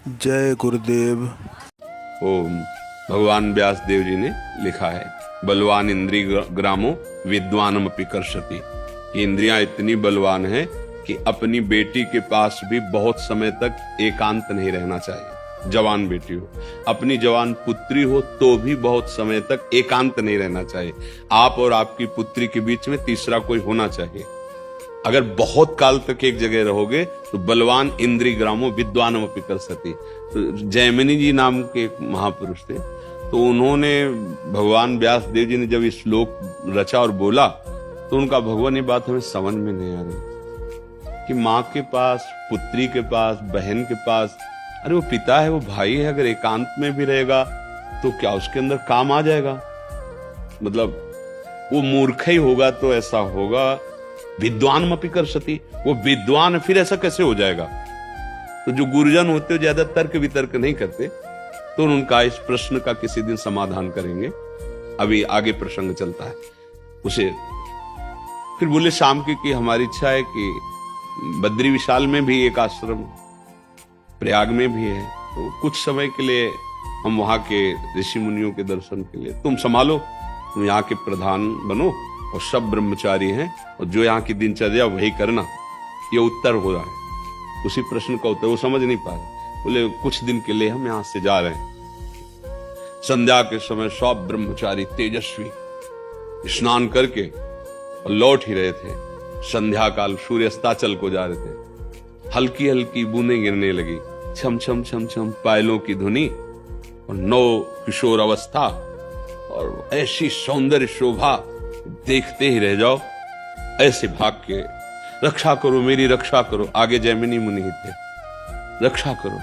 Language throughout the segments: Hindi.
जय गुरुदेव। ओम। भगवान व्यास देव जी ने लिखा है, बलवान इंद्री ग्रामो विद्वानम अपि कर्षति। ये इंद्रियां इतनी बलवान है कि अपनी बेटी के पास भी बहुत समय तक एकांत नहीं रहना चाहिए। जवान बेटी हो, अपनी जवान पुत्री हो तो भी बहुत समय तक एकांत नहीं रहना चाहिए। आप और आपकी पुत्री के बीच में तीसरा कोई होना चाहिए। अगर बहुत काल तक एक जगह रहोगे तो बलवान इंद्री ग्रामो विद्वानम अपि कर्षति। तो जैमिनी जी नाम के एक महापुरुष थे, तो उन्होंने भगवान व्यास देव जी ने जब इस श्लोक रचा और बोला तो उनका भगवान ये बात हमें समझ में नहीं आ रही कि माँ के पास, पुत्री के पास, बहन के पास, अरे वो पिता है, वो भाई है, अगर एकांत में भी रहेगा तो क्या उसके अंदर काम आ जाएगा? मतलब वो मूर्ख ही होगा तो ऐसा होगा। विद्वान अपि कर्षति, वो विद्वान फिर ऐसा कैसे हो जाएगा? तो जो गुरुजन होते हो ज्यादा तर्क वितर्क नहीं करते, तो उनका इस प्रश्न का किसी दिन समाधान करेंगे। अभी आगे प्रसंग चलता है उसे। फिर बोले शाम की हमारी इच्छा है कि बद्री विशाल में भी एक आश्रम, प्रयाग में भी है, तो कुछ समय के लिए हम वहां के ऋषि मुनियों के दर्शन के लिए, तुम संभालो, तुम यहाँ के प्रधान बनो और सब ब्रह्मचारी हैं और जो यहाँ की दिनचर्या वही करना। ये उत्तर हो रहा है, उसी प्रश्न का उत्तर। वो समझ नहीं पा रहे, बोले कुछ दिन के लिए हम यहाँ से जा रहे हैं। संध्या के समय सब ब्रह्मचारी तेजस्वी स्नान करके और लौट ही रहे थे। संध्या काल सूर्य अस्ताचल को जा रहे थे। हल्की हल्की बूंदें गिरने लगी, छम छम छम छम पायलों की धुनी और नौ किशोर अवस्था और ऐसी सौंदर्य शोभा, देखते ही रह जाओ। ऐसे भाग के, रक्षा करो मेरी, रक्षा करो। आगे जैमिनी मुनि ही थे, रक्षा करो।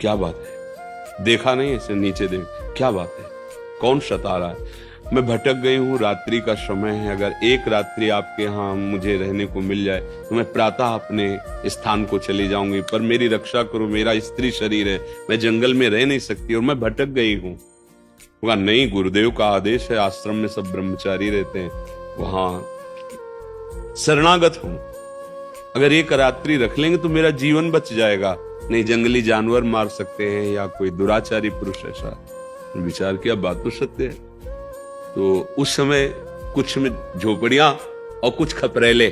क्या बात है? देखा नहीं ऐसे नीचे देख, क्या बात है? कौन सता रहा है? मैं भटक गई हूं, रात्रि का समय है। अगर एक रात्रि आपके यहाँ मुझे रहने को मिल जाए तो मैं प्रातः अपने स्थान को चली जाऊंगी, पर मेरी रक्षा करो, मेरा स्त्री शरीर है, मैं जंगल में रह नहीं सकती और मैं भटक गई हूं। नहीं, गुरुदेव का आदेश है, आश्रम में सब ब्रह्मचारी रहते हैं, वहां शरणागत हूं। अगर एक रात्रि रख लेंगे तो मेरा जीवन बच जाएगा। नहीं, जंगली जानवर मार सकते हैं या कोई दुराचारी पुरुष। ऐसा विचार किया, बात तो सत्य है। तो उस समय कुछ में झोपड़ियां और कुछ खपरेले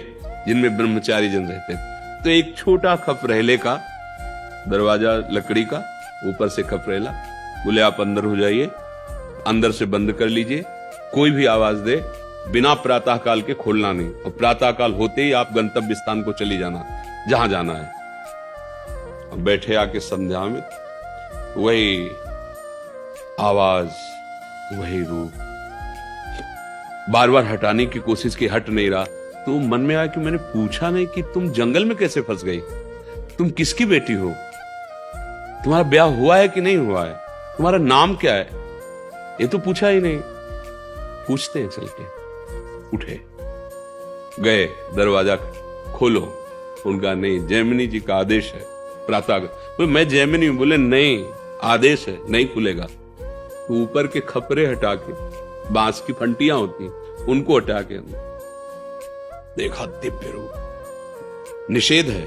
जिनमें ब्रह्मचारी जन रहते हैं। तो एक छोटा खपरेले का दरवाजा लकड़ी का, ऊपर से खपरेला, बोले आप अंदर हो जाइए, अंदर से बंद कर लीजिए, कोई भी आवाज दे बिना प्रातः काल के खोलना नहीं, और प्रातः काल होते ही आप गंतव्य स्थान को चली जाना जहां जाना है। अब बैठे आके संध्या में, वही आवाज, वही रूप, बार बार हटाने की कोशिश की, हट नहीं रहा। तो मन में आया कि मैंने पूछा नहीं कि तुम जंगल में कैसे फंस गई, तुम किसकी बेटी हो, तुम्हारा ब्याह हुआ है कि नहीं हुआ है, तुम्हारा नाम क्या है, ये तो पूछा ही नहीं। पूछते हैं चल के। उठे, गए, दरवाजा खोलो। उनका नहीं, जैमिनी जी का आदेश है प्रातः। तो मैं जैमिनी हूं, बोले नहीं, आदेश है, नहीं खुलेगा। तो ऊपर के खपरे हटा के, बांस की फंटियां होती उनको हटा के देखा, दिव्य रूप। निषेध है,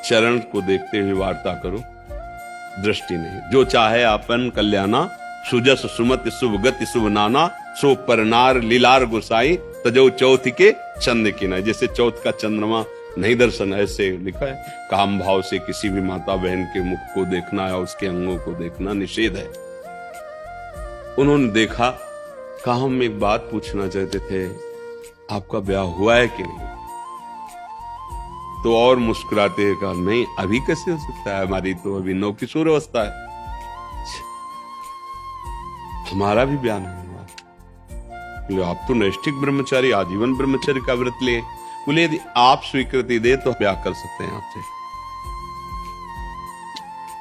चरण को देखते हुए वार्ता करो, दृष्टि नहीं। जो चाहे आपन कल्याणा, सुजस सुमति शुभ गति शुभ नाना, सो परनार लीलार गुसाई, तजो चौथ के चंद की ना। जैसे चौथ का चंद्रमा नहीं दर्शन, ऐसे लिखा है। काम भाव से किसी भी माता बहन के मुख को देखना या उसके अंगों को देखना निषेध है। उन्होंने देखा, कहा हम एक बात पूछना चाहते थे, आपका ब्याह हुआ है कि नहीं? तो और मुस्कुराते हैं कहा, नहीं, अभी कैसे हो सकता है, हमारी तो अभी नौ किशोर अवस्था है, हमारा भी ब्याह नहीं हुआ। आप तो नैष्ठिक ब्रह्मचारी, आजीवन ब्रह्मचर्य का व्रत लिए। बोले यदि आप स्वीकृति दे तो ब्याह कर सकते हैं आपसे।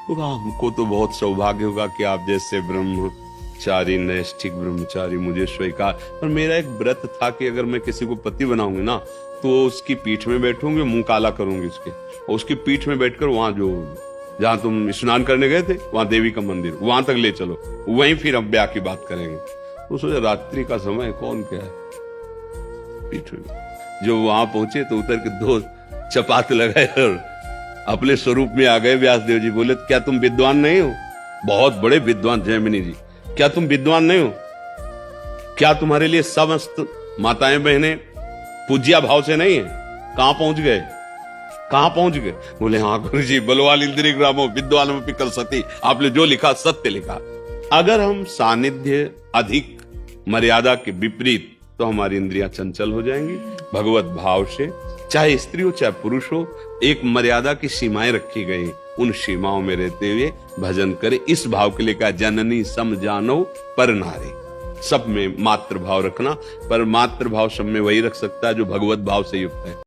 तो हमको तो बहुत सौभाग्य होगा कि आप जैसे ब्रह्मचारी, नैष्ठिक ब्रह्मचारी मुझे स्वीकार। पर मेरा एक व्रत था कि अगर मैं किसी को पति बनाऊंगी ना, तो उसकी पीठ में बैठूंगी, मुंह काला करूंगी उसके, और उसकी पीठ में बैठकर वहां जो जहां तुम स्नान करने गए थे वहां देवी का मंदिर, वहां तक ले चलो, वहीं फिर हम ब्याह की बात करेंगे। तो सोचा रात्रि का समय, कौन क्या है, पीठ में। जो वहां पहुंचे तो उतर के 2 चपात लगाए और अपने स्वरूप में आ गए। व्यास देव जी बोले, क्या तुम विद्वान नहीं हो? बहुत बड़े विद्वान जैमिनी जी, क्या तुम विद्वान नहीं हो? क्या तुम्हारे लिए समस्त माताएं बहनें पूज्या भाव से नहीं है? कहां पहुंच गए? कहां पहुंच गए? बोले, हाँ गुरु जी, बलवान इंद्रिय ग्रामो विद्वान पिकल सती, आपने जो लिखा सत्य लिखा। अगर हम सानिध्य अधिक मर्यादा के विपरीत, तो हमारी इंद्रियां चंचल हो जाएंगी। भगवत भाव से, चाहे स्त्री हो चाहे पुरुष हो, एक मर्यादा की सीमाएं रखी गई, उन सीमाओं में रहते हुए भजन करें। इस भाव के लिए कहा, जननी सम जानो पर नारी। सब में मातृ भाव रखना, पर मातृ भाव सब में वही रख सकता है जो भगवत भाव से युक्त है।